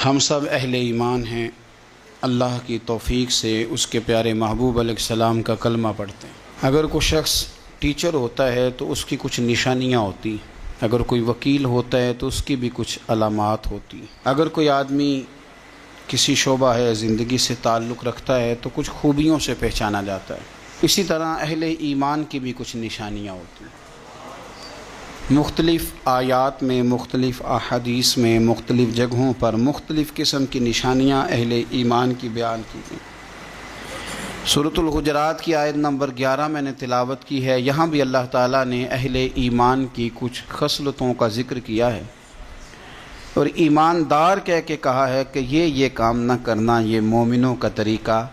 ہم سب اہل ایمان ہیں، اللہ کی توفیق سے اس کے پیارے محبوب علیہ السلام کا کلمہ پڑھتے ہیں۔ اگر کوئی شخص ٹیچر ہوتا ہے تو اس کی کچھ نشانیاں ہوتی، اگر کوئی وکیل ہوتا ہے تو اس کی بھی کچھ علامات ہوتی، اگر کوئی آدمی کسی شعبہ ہے زندگی سے تعلق رکھتا ہے تو کچھ خوبیوں سے پہچانا جاتا ہے۔ اسی طرح اہل ایمان کی بھی کچھ نشانیاں ہوتی ہیں۔ مختلف آیات میں، مختلف احادیث میں، مختلف جگہوں پر مختلف قسم کی نشانیاں اہل ایمان کی بیان کی گئیں۔ سورۃ الحجرات کی آیت نمبر 11 میں نے تلاوت کی ہے، یہاں بھی اللہ تعالیٰ نے اہل ایمان کی کچھ خصلتوں کا ذکر کیا ہے اور ایماندار کہہ کے کہا ہے کہ یہ کام نہ کرنا، یہ مومنوں کا طریقہ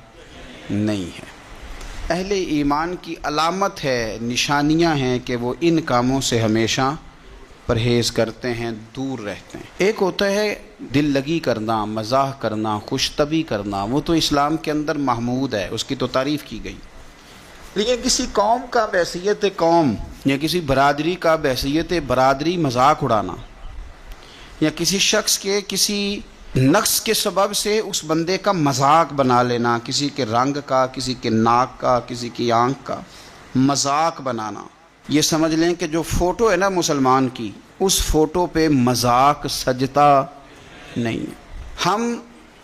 نہیں ہے۔ اہل ایمان کی علامت ہے، نشانیاں ہیں کہ وہ ان کاموں سے ہمیشہ پرہیز کرتے ہیں، دور رہتے ہیں۔ ایک ہوتا ہے دل لگی کرنا، مزاح کرنا، خوش طبعی کرنا، وہ تو اسلام کے اندر محمود ہے، اس کی تو تعریف کی گئی۔ لیکن کسی قوم کا بحیثیت قوم یا کسی برادری کا بحیثیت برادری مذاق اڑانا، یا کسی شخص کے کسی نقص کے سبب سے اس بندے کا مذاق بنا لینا، کسی کے رنگ کا، کسی کے ناک کا، کسی کی آنکھ کا مذاق بنانا، یہ سمجھ لیں کہ جو فوٹو ہے نا مسلمان کی، اس فوٹو پہ مذاق سجتا نہیں ہے۔ ہم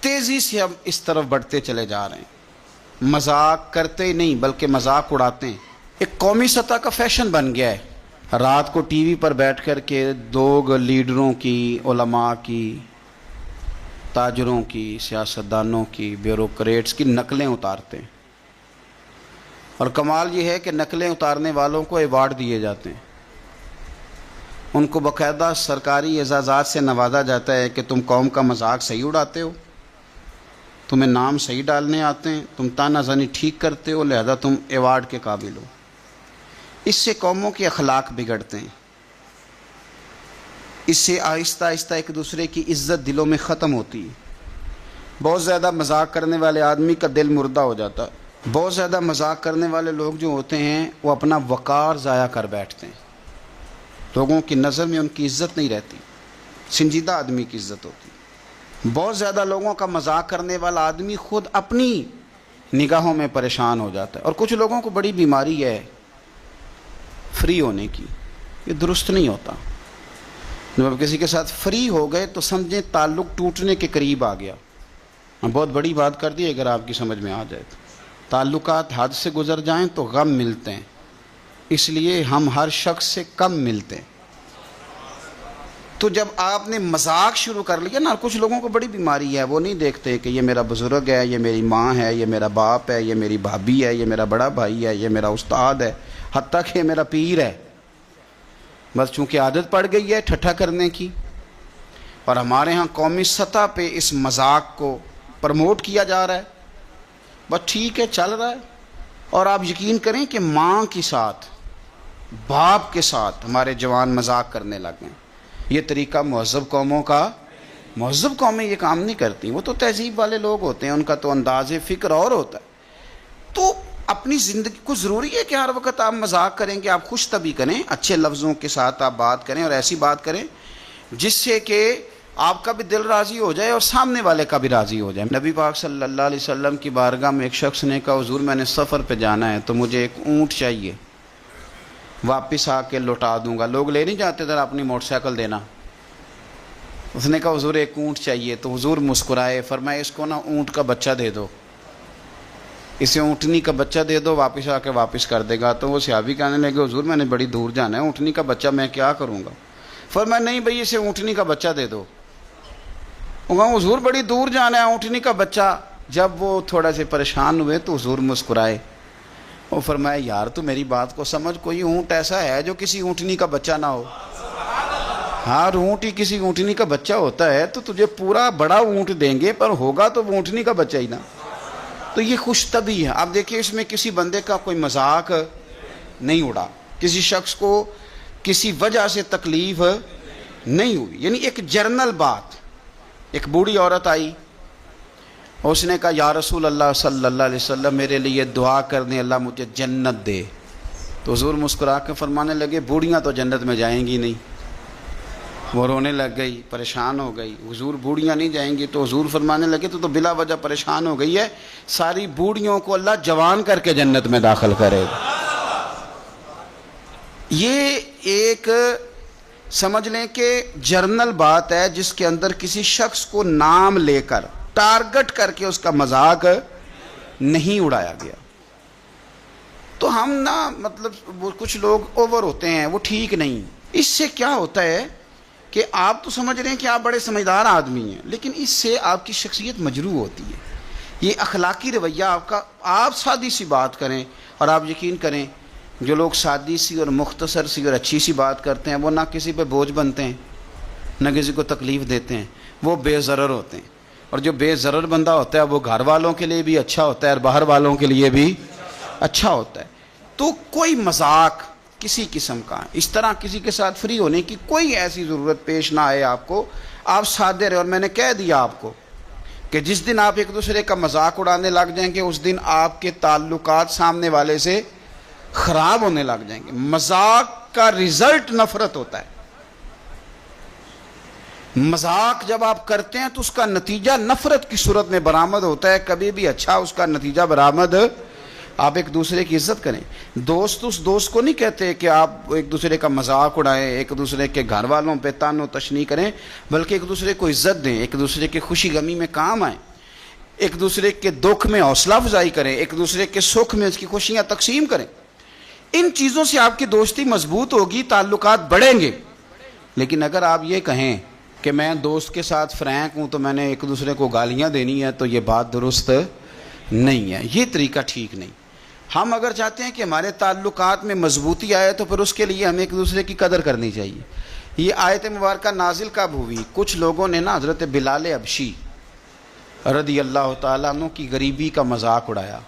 تیزی سے اب اس طرف بڑھتے چلے جا رہے ہیں، مذاق کرتے ہی نہیں بلکہ مذاق اڑاتے ہیں۔ ایک قومی سطح کا فیشن بن گیا ہے، رات کو ٹی وی پر بیٹھ کر کے لوگ لیڈروں کی، علماء کی، تاجروں کی، سیاستدانوں کی، بیوروکریٹس کی نقلیں اتارتے ہیں، اور کمال یہ ہے کہ نقلیں اتارنے والوں کو ایوارڈ دیے جاتے ہیں، ان کو باقاعدہ سرکاری اعزازات سے نوازا جاتا ہے کہ تم قوم کا مذاق صحیح اڑاتے ہو، تمہیں نام صحیح ڈالنے آتے ہیں، تم تانا زنی ٹھیک کرتے ہو، لہذا تم ایوارڈ کے قابل ہو۔ اس سے قوموں کے اخلاق بگڑتے ہیں، اس سے آہستہ آہستہ ایک دوسرے کی عزت دلوں میں ختم ہوتی ہے۔ بہت زیادہ مذاق کرنے والے آدمی کا دل مردہ ہو جاتا ہے۔ بہت زیادہ مذاق کرنے والے لوگ جو ہوتے ہیں وہ اپنا وقار ضائع کر بیٹھتے ہیں، لوگوں کی نظر میں ان کی عزت نہیں رہتی، سنجیدہ آدمی کی عزت ہوتی۔ بہت زیادہ لوگوں کا مذاق کرنے والا آدمی خود اپنی نگاہوں میں پریشان ہو جاتا ہے۔ اور کچھ لوگوں کو بڑی بیماری ہے فری ہونے کی، یہ درست نہیں ہوتا۔ جب آپ کسی کے ساتھ فری ہو گئے تو سمجھیں تعلق ٹوٹنے کے قریب آ گیا۔ بہت بڑی بات کر دی اگر آپ کی سمجھ میں آ جائے تو، تعلقات حد سے گزر جائیں تو غم ملتے ہیں، اس لیے ہم ہر شخص سے کم ملتے ہیں۔ تو جب آپ نے مذاق شروع کر لیا نا، کچھ لوگوں کو بڑی بیماری ہے، وہ نہیں دیکھتے کہ یہ میرا بزرگ ہے، یہ میری ماں ہے، یہ میرا باپ ہے، یہ میری بھابھی ہے، یہ میرا بڑا بھائی ہے، یہ میرا استاد ہے، حتیٰ کہ یہ میرا پیر ہے۔ بس چونکہ عادت پڑ گئی ہے ٹھٹھا کرنے کی، اور ہمارے ہاں قومی سطح پہ اس مذاق کو پروموٹ کیا جا رہا ہے، بس ٹھیک ہے چل رہا ہے۔ اور آپ یقین کریں کہ ماں کے ساتھ، باپ کے ساتھ ہمارے جوان مذاق کرنے لگ گئے۔ یہ طریقہ مہذب قوموں کا، مہذب قومیں یہ کام نہیں کرتی، وہ تو تہذیب والے لوگ ہوتے ہیں، ان کا تو انداز فکر اور ہوتا ہے۔ تو اپنی زندگی کو ضروری ہے کہ ہر وقت آپ مذاق کریں کہ آپ خوش طبعی کریں، اچھے لفظوں کے ساتھ آپ بات کریں، اور ایسی بات کریں جس سے کہ آپ کا بھی دل راضی ہو جائے اور سامنے والے کا بھی راضی ہو جائے۔ نبی پاک صلی اللہ علیہ وسلم کی بارگاہ میں ایک شخص نے کہا حضور میں نے سفر پہ جانا ہے تو مجھے ایک اونٹ چاہیے، واپس آ کے لوٹا دوں گا۔ لوگ لے نہیں جاتے ذرا اپنی موٹر سائیکل دینا۔ اس نے کہا حضور ایک اونٹ چاہیے، تو حضور مسکرائے، فرمایا اس کو نا اونٹ کا بچہ دے دو، اسے اونٹنی کا بچہ دے دو، واپس آ کے واپس کر دے گا۔ تو وہ صحابی کہنے لگے حضور میں نے بڑی دور جانا ہے، اونٹنی کا بچہ میں کیا کروں گا؟ فرمایا نہیں بھائی اسے اونٹنی کا بچہ دے دو۔ وہ کہا حضور بڑی دور جانا ہے، اونٹنی کا بچہ۔ جب وہ تھوڑا سے پریشان ہوئے تو حضور مسکرائے، وہ فرمایا یار تو میری بات کو سمجھ، کوئی اونٹ ایسا ہے جو کسی اونٹنی کا بچہ نہ ہو؟ ہاں اونٹ ہی کسی اونٹنی کا بچہ ہوتا ہے تو تجھے پورا بڑا اونٹ دیں گے، پر ہوگا تو وہ اونٹنی کا بچہ ہی نا۔ تو یہ خوش طبعی ہے۔ اب دیکھیں اس میں کسی بندے کا کوئی مذاق نہیں اڑا، کسی شخص کو کسی وجہ سے تکلیف نہیں ہوئی، یعنی ایک جرنل بات۔ ایک بوڑھی عورت آئی، اس نے کہا یا رسول اللہ صلی اللہ علیہ وسلم میرے لیے دعا کر دیں اللہ مجھے جنت دے۔ تو حضور مسکرا کے فرمانے لگے بوڑھیاں تو جنت میں جائیں گی نہیں، وہ رونے لگ گئی، پریشان ہو گئی، حضور بوڑھیاں نہیں جائیں گی، تو حضور فرمانے لگے تو بلا وجہ پریشان ہو گئی ہے، ساری بوڑھیوں کو اللہ جوان کر کے جنت میں داخل کرے گا۔ یہ ایک سمجھ لیں کہ جرنل بات ہے جس کے اندر کسی شخص کو نام لے کر ٹارگٹ کر کے اس کا مذاق نہیں اڑایا گیا۔ تو ہم نا مطلب وہ کچھ لوگ اوور ہوتے ہیں، وہ ٹھیک نہیں۔ اس سے کیا ہوتا ہے کہ آپ تو سمجھ رہے ہیں کہ آپ بڑے سمجھدار آدمی ہیں، لیکن اس سے آپ کی شخصیت مجروح ہوتی ہے۔ یہ اخلاقی رویہ آپ کا، آپ سادی سی بات کریں، اور آپ یقین کریں جو لوگ سادی سی اور مختصر سی اور اچھی سی بات کرتے ہیں وہ نہ کسی پہ بوجھ بنتے ہیں نہ کسی کو تکلیف دیتے ہیں، وہ بے ضرر ہوتے ہیں۔ اور جو بے ضرر بندہ ہوتا ہے وہ گھر والوں کے لیے بھی اچھا ہوتا ہے اور باہر والوں کے لیے بھی اچھا ہوتا ہے۔ تو کوئی مذاق کسی قسم کا اس طرح کسی کے ساتھ فری ہونے کی کوئی ایسی ضرورت پیش نہ آئے آپ کو، آپ سادے رہے۔ اور میں نے کہہ دیا آپ کو کہ جس دن آپ ایک دوسرے کا مذاق اڑانے لگ جائیں گے اس دن آپ کے تعلقات سامنے والے سے خراب ہونے لگ جائیں گے۔ مذاق کا رزلٹ نفرت ہوتا ہے۔ مذاق جب آپ کرتے ہیں تو اس کا نتیجہ نفرت کی صورت میں برآمد ہوتا ہے، کبھی بھی اچھا اس کا نتیجہ برآمد۔ آپ ایک دوسرے کی عزت کریں۔ دوست اس دوست کو نہیں کہتے کہ آپ ایک دوسرے کا مذاق اڑائیں، ایک دوسرے کے گھر والوں پہ تان و تشنیع کریں، بلکہ ایک دوسرے کو عزت دیں، ایک دوسرے کی خوشی غمی میں کام آئیں، ایک دوسرے کے دکھ میں حوصلہ افزائی کریں، ایک دوسرے کے سکھ میں اس کی خوشیاں تقسیم کریں۔ ان چیزوں سے آپ کی دوستی مضبوط ہوگی، تعلقات بڑھیں گے۔ لیکن اگر آپ یہ کہیں کہ میں دوست کے ساتھ فرینک ہوں تو میں نے ایک دوسرے کو گالیاں دینی ہے، تو یہ بات درست نہیں ہے، یہ طریقہ ٹھیک نہیں۔ ہم اگر چاہتے ہیں کہ ہمارے تعلقات میں مضبوطی آئے تو پھر اس کے لیے ہمیں ایک دوسرے کی قدر کرنی چاہیے۔ یہ آیت مبارکہ نازل کب ہوئی؟ کچھ لوگوں نے نا حضرت بلال حبشی رضی اللہ تعالیٰ عنہ کی غریبی کا مذاق اڑایا،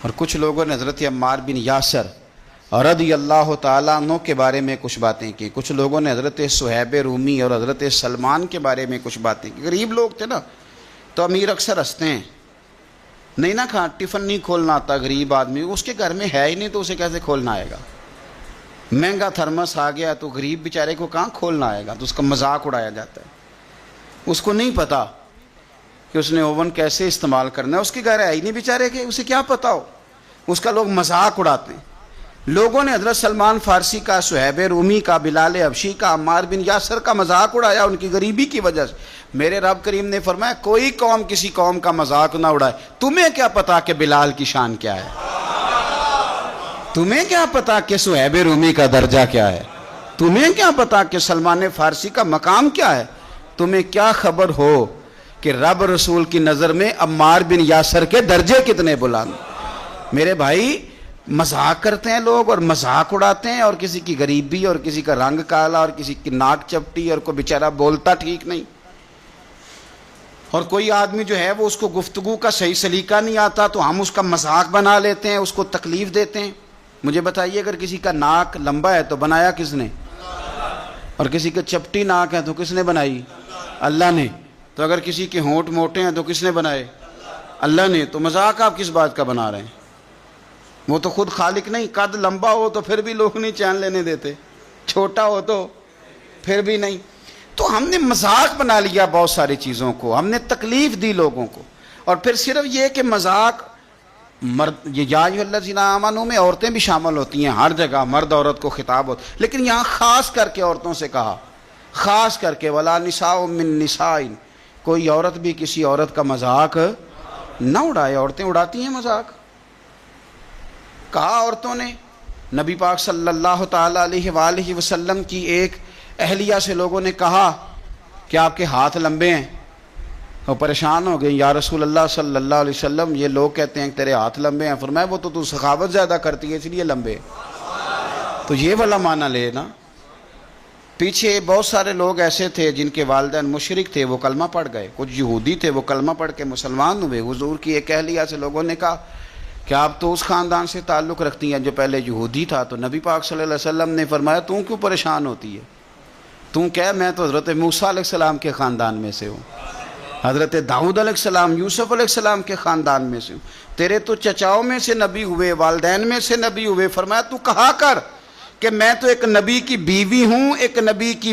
اور کچھ لوگوں نے حضرت عمار بن یاسر رضی اللہ تعالیٰ عنہ کے بارے میں کچھ باتیں کی، کچھ لوگوں نے حضرت صہیب رومی اور حضرت سلمان کے بارے میں کچھ باتیں کی۔ غریب لوگ تھے نا، تو امیر اکثر ہنستے ہیں، نہیں نا کھا ٹفن نہیں کھولنا آتا غریب آدمی، اس کے گھر میں ہے ہی نہیں تو اسے کیسے کھولنا آئے گا؟ مہنگا تھرمس آ گیا تو غریب بیچارے کو کہاں کھولنا آئے گا، تو اس کا مذاق اڑایا جاتا ہے۔ اس کو نہیں پتا کہ اس نے اوون کیسے استعمال کرنا ہے، اس کے گھر ہے ہی نہیں بیچارے کے، اسے کیا پتا ہو، اس کا لوگ مذاق اڑاتے ہیں۔ لوگوں نے حضرت سلمان فارسی کا، صہیب رومی کا، بلال حبشی کا، عمار بن یاسر کا مذاق اڑایا ان کی غریبی کی وجہ سے۔ میرے رب کریم نے فرمایا کوئی قوم کسی قوم کا مذاق نہ اڑائے۔ تمہیں کیا پتا کہ بلال کی شان کیا ہے؟ تمہیں کیا پتا کہ صہیب رومی کا درجہ کیا ہے؟ تمہیں کیا پتا کہ سلمان فارسی کا مقام کیا ہے؟ تمہیں کیا خبر ہو کہ رب رسول کی نظر میں عمار بن یاسر کے درجے کتنے بلند؟ میرے بھائی، مذاق کرتے ہیں لوگ اور مذاق اڑاتے ہیں، اور کسی کی غریبی اور کسی کا رنگ کالا اور کسی کی ناک چپٹی اور کوئی بیچارہ بولتا ٹھیک نہیں، اور کوئی آدمی جو ہے وہ اس کو گفتگو کا صحیح سلیقہ نہیں آتا تو ہم اس کا مذاق بنا لیتے ہیں، اس کو تکلیف دیتے ہیں۔ مجھے بتائیے اگر کسی کا ناک لمبا ہے تو بنایا کس نے؟ اور کسی کا چپٹی ناک ہے تو کس نے بنائی؟ اللہ نے۔ تو اگر کسی کے ہونٹ موٹے ہیں تو کس نے بنائے؟ اللہ نے۔ تو مذاق آپ کس بات کا بنا رہے ہیں؟ وہ تو خود خالق نہیں۔ قد لمبا ہو تو پھر بھی لوگ نہیں چین لینے دیتے، چھوٹا ہو تو پھر بھی نہیں۔ تو ہم نے مذاق بنا لیا بہت ساری چیزوں کو، ہم نے تکلیف دی لوگوں کو۔ اور پھر صرف یہ کہ مذاق مرد، یہ یا ایھا الذین آمنوا میں عورتیں بھی شامل ہوتی ہیں، ہر جگہ مرد عورت کو خطاب ہوتا، لیکن یہاں خاص کر کے عورتوں سے کہا، خاص کر کے ولا نساء من نساء، کوئی عورت بھی کسی عورت کا مذاق نہ اڑائے۔ عورتیں اڑاتی ہیں مذاق، کہا عورتوں نے۔ نبی پاک صلی اللہ تعالی علیہ وآلہ وسلم کی ایک اہلیہ سے لوگوں نے کہا کہ آپ کے ہاتھ لمبے ہیں، وہ پریشان ہو گئے، یا رسول اللہ صلی اللہ علیہ وسلم یہ لوگ کہتے ہیں کہ تیرے ہاتھ لمبے ہیں۔ فرمایا وہ تو سخاوت زیادہ کرتی ہے اس لیے لمبے۔ تو یہ والا معنی لے نا۔ پیچھے بہت سارے لوگ ایسے تھے جن کے والدین مشرک تھے، وہ کلمہ پڑھ گئے، کچھ یہودی تھے وہ کلمہ پڑھ کے مسلمان ہوئے۔ حضور کی ایک اہلیہ سے لوگوں نے کہا کہ آپ تو اس خاندان سے تعلق رکھتی ہیں جو پہلے یہودی تھا۔ تو نبی پاک صلی اللہ علیہ وسلم نے فرمایا تم کیوں پریشان ہوتی ہے؟ تم کہہ میں تو حضرت موسیٰ علیہ السلام کے خاندان میں سے ہوں، حضرت داؤد علیہ السلام، یوسف علیہ السلام کے خاندان میں سے ہوں، تیرے تو چچاؤں میں سے نبی ہوئے، والدین میں سے نبی ہوئے۔ فرمایا تو کہا کر کہ میں تو ایک نبی کی بیوی ہوں، ایک نبی کی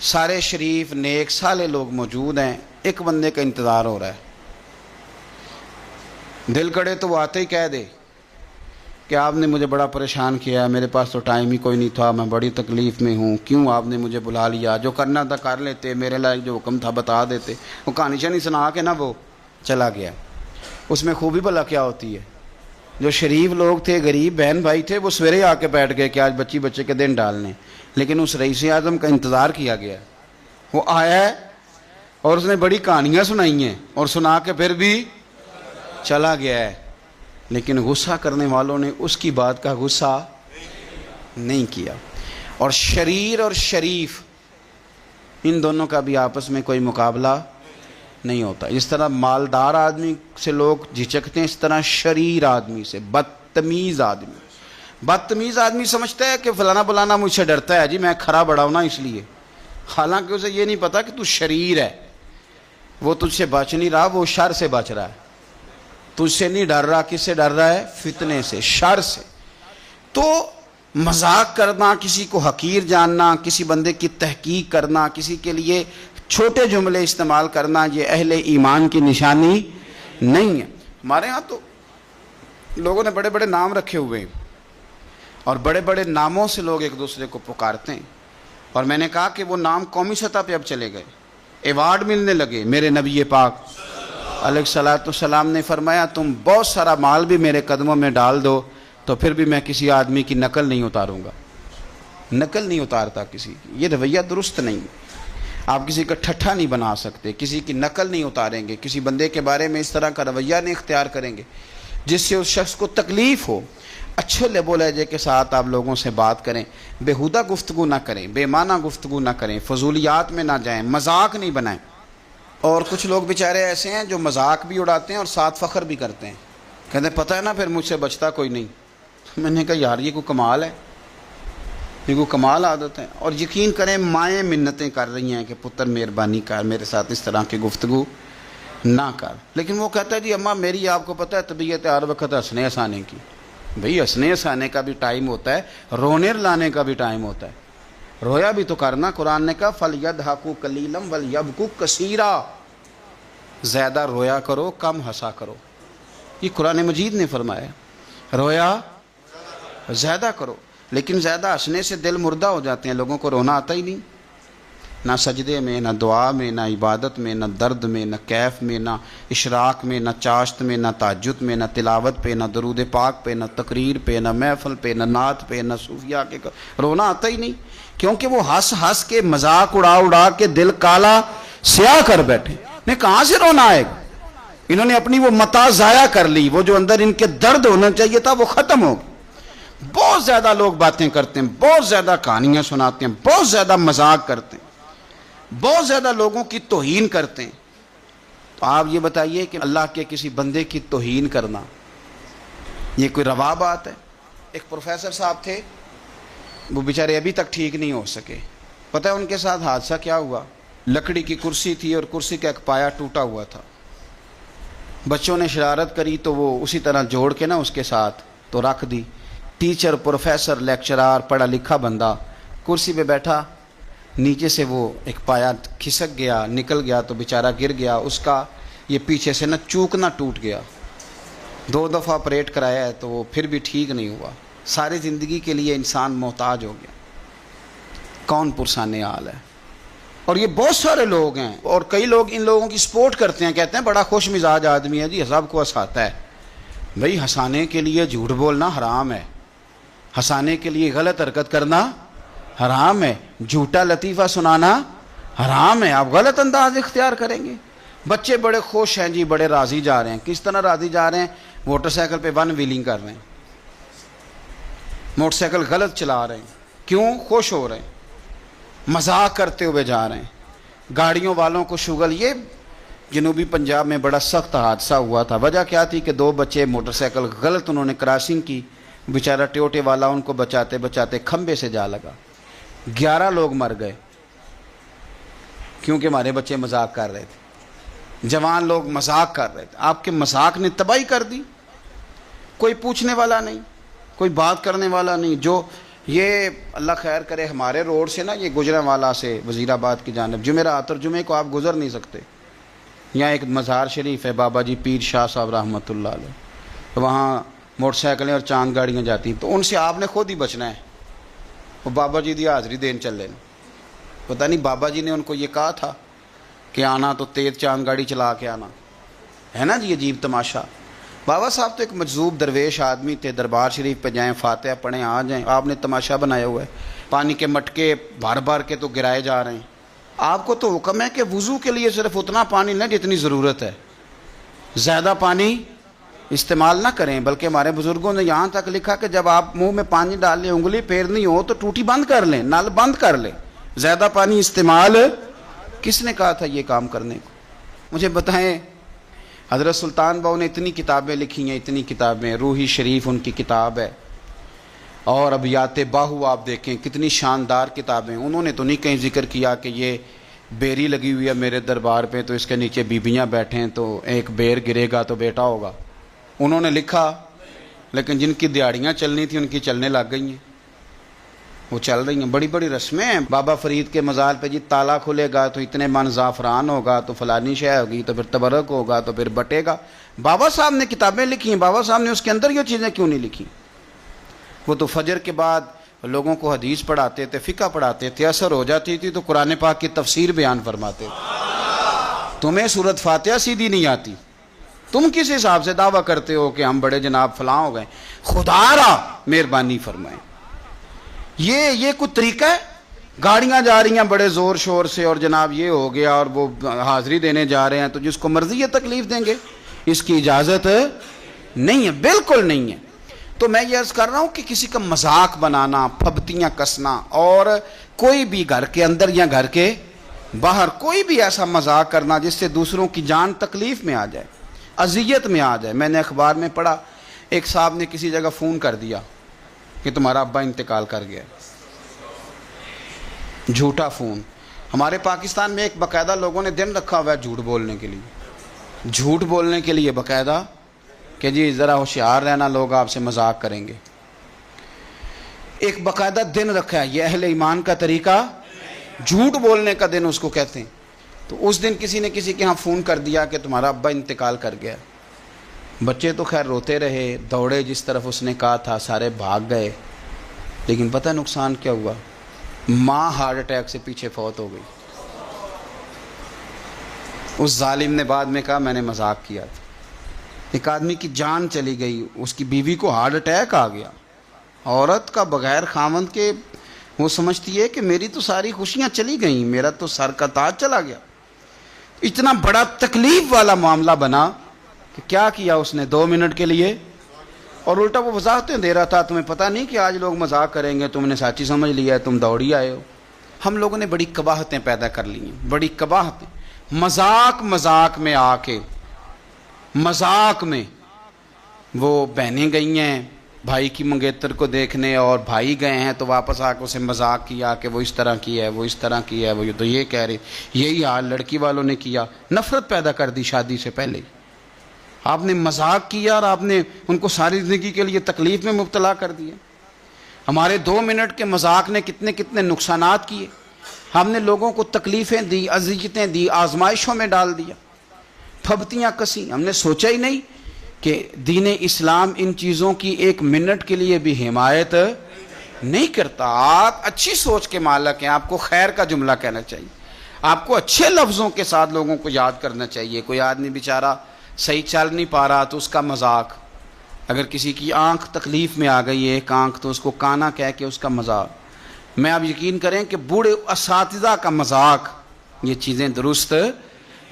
سارے شریف نیک صالح لوگ موجود ہیں، ایک بندے کا انتظار ہو رہا ہے، دل کرے تو وہ آتے ہی کہہ دے کہ آپ نے مجھے بڑا پریشان کیا، میرے پاس تو ٹائم ہی کوئی نہیں تھا، میں بڑی تکلیف میں ہوں، کیوں آپ نے مجھے بلا لیا، جو کرنا تھا کر لیتے، میرے لائق جو حکم تھا بتا دیتے۔ وہ کہانی شانی سنا کے نا وہ چلا گیا۔ اس میں خوبی بھلا کیا ہوتی ہے؟ جو شریف لوگ تھے، غریب بہن بھائی تھے، وہ سویرے آ کے بیٹھ گئے کہ آج بچے کے دن ڈالنے، لیکن اس رئیس اعظم کا انتظار کیا گیا، وہ آیا ہے اور اس نے بڑی کہانیاں سنائی ہیں اور سنا کے پھر بھی چلا گیا ہے، لیکن غصہ کرنے والوں نے اس کی بات کا غصہ نہیں کیا۔ اور شریر اور شریف ان دونوں کا بھی آپس میں کوئی مقابلہ نہیں ہوتا۔ اس طرح مالدار آدمی سے لوگ جھجکتے ہیں، اس طرح شریر آدمی سے، بدتمیز آدمی سمجھتا ہے کہ فلانا بلانا مجھ سے ڈرتا ہے، جی میں کھرا بڑا ہوں نا اس لیے، حالانکہ اسے یہ نہیں پتا کہ تو شریر ہے، وہ تجھ سے بچ نہیں رہا، وہ شر سے بچ رہا ہے، تجھ سے نہیں ڈر رہا، کس سے ڈر رہا ہے؟ فتنے سے، شر سے۔ تو مذاق کرنا، کسی کو حقیر جاننا، کسی بندے کی تحقیق کرنا، کسی کے لیے چھوٹے جملے استعمال کرنا، یہ اہل ایمان کی نشانی نہیں ہے۔ ہمارے ہاں تو لوگوں نے بڑے بڑے نام رکھے ہوئے ہیں اور بڑے بڑے ناموں سے لوگ ایک دوسرے کو پکارتے ہیں، اور میں نے کہا کہ وہ نام قومی سطح پہ اب چلے گئے، ایوارڈ ملنے لگے۔ میرے نبی پاک علیہ الصلوۃ والسلام نے فرمایا تم بہت سارا مال بھی میرے قدموں میں ڈال دو تو پھر بھی میں کسی آدمی کی نقل نہیں اتاروں گا، نقل نہیں اتارتا کسی کی، یہ رویہ درست نہیں۔ آپ کسی کا ٹھٹھا نہیں بنا سکتے، کسی کی نقل نہیں اتاریں گے، کسی بندے کے بارے میں اس طرح کا رویہ نہیں اختیار کریں گے جس سے اس شخص کو تکلیف ہو۔ اچھے لب و لہجے کے ساتھ آپ لوگوں سے بات کریں، بےہودہ گفتگو نہ کریں، بے معنی گفتگو نہ کریں، فضولیات میں نہ جائیں، مذاق نہیں بنائیں۔ اور کچھ لوگ بیچارے ایسے ہیں جو مذاق بھی اڑاتے ہیں اور ساتھ فخر بھی کرتے ہیں، کہتے ہیں پتہ ہے نا پھر مجھ سے بچتا کوئی نہیں۔ میں نے کہا یار یہ کوئی کمال ہے، یہ کوئی کمال عادت ہے۔ اور یقین کریں مائیں منتیں کر رہی ہیں کہ پتر مہربانی کر، میرے ساتھ اس طرح کی گفتگو نہ کر، لیکن وہ کہتا ہے جی اماں میری آپ کو پتہ ہے طبیعت ہر وقت ہنسنے ہنسانے کی۔ بھئی ہنسنے ہنسانے کا بھی ٹائم ہوتا ہے، رونے لانے کا بھی ٹائم ہوتا ہے، رویا بھی تو کرنا۔ قرآن نے کہا فَلْيَضْحَكُوا قَلِيلًا وَلْيَبْكُوا كَثِيرًا، زیادہ رویا کرو کم ہنسا کرو، یہ قرآن مجید نے فرمایا، رویا زیادہ کرو، لیکن زیادہ ہنسنے سے دل مردہ ہو جاتے ہیں، لوگوں کو رونا آتا ہی نہیں، نہ سجدے میں، نہ دعا میں، نہ عبادت میں، نہ درد میں، نہ کیف میں، نہ اشراق میں، نہ چاشت میں، نہ تہجد میں، نہ تلاوت پہ، نہ درود پاک پہ، نہ تقریر پہ، نہ محفل پہ، نہ نعت پہ، نہ صوفیہ کے رونا آتا ہی نہیں، کیونکہ وہ ہنس ہنس کے مذاق اڑا اڑا کے دل کالا سیاہ کر بیٹھے۔ نے کہاں سے رونا آئے گا؟ انہوں نے اپنی وہ متاع ضائع کر لی، وہ جو اندر ان کے درد ہونا چاہیے تھا وہ ختم ہو گیا۔ بہت زیادہ لوگ باتیں کرتے ہیں، بہت زیادہ کہانیاں سناتے ہیں، بہت زیادہ مذاق کرتے ہیں، بہت زیادہ لوگوں کی توہین کرتے ہیں۔ تو آپ یہ بتائیے کہ اللہ کے کسی بندے کی توہین کرنا یہ کوئی روا بات ہے؟ ایک پروفیسر صاحب تھے، وہ بیچارے ابھی تک ٹھیک نہیں ہو سکے۔ پتہ ہے ان کے ساتھ حادثہ کیا ہوا؟ لکڑی کی کرسی تھی اور کرسی کا ایک پایا ٹوٹا ہوا تھا، بچوں نے شرارت کری تو وہ اسی طرح جوڑ کے نا اس کے ساتھ تو رکھ دی۔ ٹیچر، پروفیسر، لیکچرار، پڑھا لکھا بندہ کرسی پہ بیٹھا، نیچے سے وہ ایک پایا کھسک گیا، نکل گیا تو بیچارہ گر گیا، اس کا یہ پیچھے سے نا چوکنا ٹوٹ گیا، 2 دفعہ آپریٹ کرایا ہے تو وہ پھر بھی ٹھیک نہیں ہوا۔ ساری زندگی کے لیے انسان محتاج ہو گیا، کون پرسان حال ہے۔ اور یہ بہت سارے لوگ ہیں، اور کئی لوگ ان لوگوں کی سپورٹ کرتے ہیں، کہتے ہیں بڑا خوش مزاج آدمی ہے جی، سب کو ہنساتا ہے۔ بھئی ہنسانے کے لیے جھوٹ بولنا حرام ہے، ہنسانے کے لیے غلط حرکت کرنا حرام ہے، جھوٹا لطیفہ سنانا حرام ہے۔ آپ غلط انداز اختیار کریں گے۔ بچے بڑے خوش ہیں جی، بڑے راضی جا رہے ہیں۔ کس طرح راضی جا رہے ہیں؟ موٹر سائیکل پہ 1 ویلنگ کر رہے ہیں، موٹر سائیکل غلط چلا رہے ہیں، کیوں؟ خوش ہو رہے ہیں، مذاق کرتے ہوئے جا رہے ہیں۔ گاڑیوں والوں کو شغل، یہ جنوبی پنجاب میں بڑا سخت حادثہ ہوا تھا۔ وجہ کیا تھی کہ 2 بچے موٹر سائیکل غلط انہوں نے کراسنگ کی، بیچارہ ٹیوٹے والا ان کو بچاتے بچاتے کھمبے سے جا لگا، 11 لوگ مر گئے، کیونکہ ہمارے بچے مذاق کر رہے تھے، جوان لوگ مذاق کر رہے تھے۔ آپ کے مذاق نے تباہی کر دی، کوئی پوچھنے والا نہیں، کوئی بات کرنے والا نہیں۔ جو یہ اللہ خیر کرے ہمارے روڈ سے نا، یہ گجرانوالا سے وزیر آباد کی جانب جمعرات اور جمعے کو آپ گزر نہیں سکتے. یہاں ایک مزار شریف ہے بابا جی پیر شاہ صاحب رحمۃ اللہ علیہ، وہاں موٹر سائیکلیں اور چاند گاڑیاں جاتی ہیں، تو ان سے آپ نے خود ہی بچنا ہے. وہ بابا جی دی حاضری دین چل رہے ہیں. پتہ نہیں بابا جی نے ان کو یہ کہا تھا کہ آنا تو تیز چاند گاڑی چلا کے آنا ہے نا جی. عجیب تماشا. بابا صاحب تو ایک مجذوب درویش آدمی تھے. دربار شریف پہ جائیں، فاتحہ پڑھیں، آ جائیں. آپ نے تماشا بنایا ہوا ہے، پانی کے مٹکے بھر بھر کے تو گرائے جا رہے ہیں. آپ کو تو حکم ہے کہ وضو کے لیے صرف اتنا پانی لیں جتنی ضرورت ہے، زیادہ پانی استعمال نہ کریں. بلکہ ہمارے بزرگوں نے یہاں تک لکھا کہ جب آپ منہ میں پانی ڈال لیں، انگلی پھیرنی ہو تو ٹوٹی بند کر لیں، نل بند کر لیں. زیادہ پانی استعمال کس نے کہا تھا یہ کام کرنے کو؟ مجھے بتائیں. حضرت سلطان باؤ نے اتنی کتابیں لکھی ہیں، اتنی کتابیں. روحی شریف ان کی کتاب ہے، اور ابیات باہو آپ دیکھیں کتنی شاندار کتابیں. انہوں نے تو نہیں کہیں ذکر کیا کہ یہ بیری لگی ہوئی ہے میرے دربار پہ تو اس کے نیچے بیبیاں بیٹھیں تو ایک بیر گرے گا تو بیٹا ہوگا. انہوں نے لکھا، لیکن جن کی دیہڑیاں چلنی تھیں ان کی چلنے لگ گئی ہیں، وہ چل رہی ہیں. بڑی بڑی رسمیں ہیں. بابا فرید کے مزار پہ جی تالا کھلے گا تو اتنے من زعفران ہوگا تو فلانی شے ہوگی تو پھر تبرک ہوگا تو پھر بٹے گا. بابا صاحب نے کتابیں لکھی ہیں، بابا صاحب نے اس کے اندر یہ چیزیں کیوں نہیں لکھی؟ وہ تو فجر کے بعد لوگوں کو حدیث پڑھاتے تھے، فقہ پڑھاتے تھے، اثر ہو جاتی تھی تو قرآن پاک کی تفسیر بیان فرماتے تھے. تمہیں سورۃ فاتحہ سیدھی نہیں آتی، تم کس حساب سے دعویٰ کرتے ہو کہ ہم بڑے جناب فلاں ہو گئے؟ خدا را مہربانی فرمائیں. یہ کوئی طریقہ ہے؟ گاڑیاں جا رہی ہیں بڑے زور شور سے اور جناب یہ ہو گیا اور وہ حاضری دینے جا رہے ہیں تو جس کو مرضی یہ تکلیف دیں گے، اس کی اجازت نہیں ہے، بالکل نہیں ہے. تو میں یہ عرض کر رہا ہوں کہ کسی کا مذاق بنانا، پھبتیاں کسنا، اور کوئی بھی گھر کے اندر یا گھر کے باہر کوئی بھی ایسا مذاق کرنا جس سے دوسروں کی جان تکلیف میں آ جائے، اذیت میں آ جائے. میں نے اخبار میں پڑھا ایک صاحب نے کسی جگہ فون کر دیا کہ تمہارا ابا انتقال کر گیا. جھوٹا فون. ہمارے پاکستان میں ایک باقاعدہ لوگوں نے دن رکھا ہوا ہے جھوٹ بولنے کے لیے، جھوٹ بولنے کے لیے باقاعدہ کہ جی ذرا ہوشیار رہنا، لوگ آپ سے مذاق کریں گے. ایک باقاعدہ دن رکھا ہے. یہ اہل ایمان کا طریقہ جھوٹ بولنے کا دن اس کو کہتے ہیں. تو اس دن کسی نے کسی کے ہاں فون کر دیا کہ تمہارا ابا انتقال کر گیا. بچے تو خیر روتے رہے، دوڑے جس طرف اس نے کہا تھا، سارے بھاگ گئے. لیکن پتہ نقصان کیا ہوا؟ ماں ہارٹ اٹیک سے پیچھے فوت ہو گئی. اس ظالم نے بعد میں کہا میں نے مذاق کیا تھا. ایک آدمی کی جان چلی گئی، اس کی بیوی کو ہارٹ اٹیک آ گیا. عورت کا بغیر خاوند کے وہ سمجھتی ہے کہ میری تو ساری خوشیاں چلی گئیں، میرا تو سر کا تاج چلا گیا. اتنا بڑا تکلیف والا معاملہ بنا کہ کیا کیا اس نے 2 منٹ کے لیے، اور الٹا وہ وضاحتیں دے رہا تھا. تمہیں پتہ نہیں کہ آج لوگ مذاق کریں گے، تم نے سچی سمجھ لیا ہے، تم دوڑی آئے ہو. ہم لوگوں نے بڑی قباحتیں پیدا کر لی ہیں، بڑی قباحتیں. مذاق میں آ کے، مذاق میں وہ بہنیں گئی ہیں بھائی کی منگیتر کو دیکھنے، اور بھائی گئے ہیں تو واپس آ کے اسے مذاق کیا کہ وہ اس طرح کی ہے، وہ اس طرح کی ہے، وہ تو یہ کہہ رہے. یہی حال لڑکی والوں نے کیا، نفرت پیدا کر دی شادی سے پہلے. آپ نے مذاق کیا اور آپ نے ان کو ساری زندگی کے لیے تکلیف میں مبتلا کر دیا. ہمارے 2 منٹ کے مذاق نے کتنے کتنے نقصانات کیے. ہم نے لوگوں کو تکلیفیں دی، اذیتیں دی، آزمائشوں میں ڈال دیا، پھبتیاں کسی. ہم نے سوچا ہی نہیں کہ دین اسلام ان چیزوں کی 1 منٹ کے لیے بھی حمایت نہیں کرتا. آپ اچھی سوچ کے مالک ہیں، آپ کو خیر کا جملہ کہنا چاہیے، آپ کو اچھے لفظوں کے ساتھ لوگوں کو یاد کرنا چاہیے. کوئی آدمی بیچارہ صحیح چل نہیں پا رہا تو اس کا مذاق، اگر کسی کی آنکھ تکلیف میں آ گئی ہے، ایک آنکھ، تو اس کو کانا کہہ کے اس کا مذاق. میں آپ یقین کریں کہ بوڑھے اساتذہ کا مذاق، یہ چیزیں درست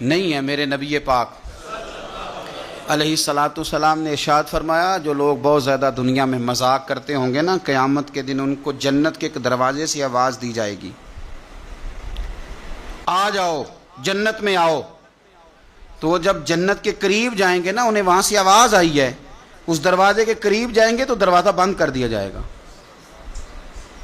نہیں ہیں. میرے نبی پاک علیہ الصلاۃ والسلام نے ارشاد فرمایا جو لوگ بہت زیادہ دنیا میں مذاق کرتے ہوں گے نا، قیامت کے دن ان کو جنت کے ایک دروازے سے آواز دی جائے گی، آ جاؤ جنت میں آؤ. تو وہ جب جنت کے قریب جائیں گے نا، انہیں وہاں سے آواز آئی ہے، اس دروازے کے قریب جائیں گے تو دروازہ بند کر دیا جائے گا.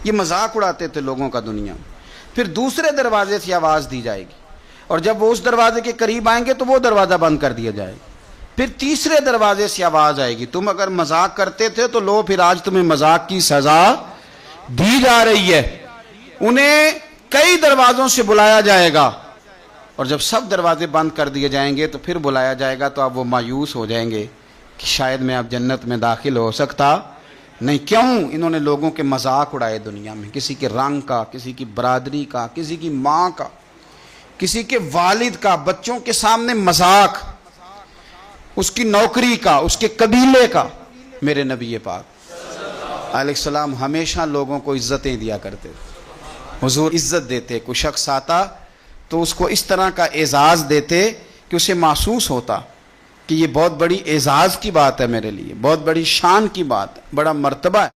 یہ مذاق اڑاتے تھے لوگوں کا دنیا میں. پھر دوسرے دروازے سے آواز دی جائے گی، اور جب وہ اس دروازے کے قریب آئیں گے تو وہ دروازہ بند کر دیا جائے گا. پھر تیسرے دروازے سے آواز آئے گی، تم اگر مذاق کرتے تھے تو لو پھر آج تمہیں مذاق کی سزا دی جا رہی ہے، انہیں کئی دروازوں سے بلایا جائے گا، اور جب سب دروازے بند کر دیے جائیں گے تو پھر بلایا جائے گا، تو اب وہ مایوس ہو جائیں گے کہ شاید میں اب جنت میں داخل ہو سکتا نہیں۔ کیوں؟ انہوں نے لوگوں کے مذاق اڑائے دنیا میں، کسی کے رنگ کا، کسی کی برادری کا، کسی کی ماں کا، کسی کے والد کا، بچوں کے سامنے مذاق، اس کی نوکری کا، اس کے قبیلے کا۔ میرے نبی پاک علیہ السلام ہمیشہ لوگوں کو عزتیں دیا کرتے تھے۔ حضور عزت دیتے، کوئی شخص آتا تو اس کو اس طرح کا اعزاز دیتے کہ اسے محسوس ہوتا کہ یہ بہت بڑی اعزاز کی بات ہے، میرے لیے بہت بڑی شان کی بات ہے، بڑا مرتبہ ہے۔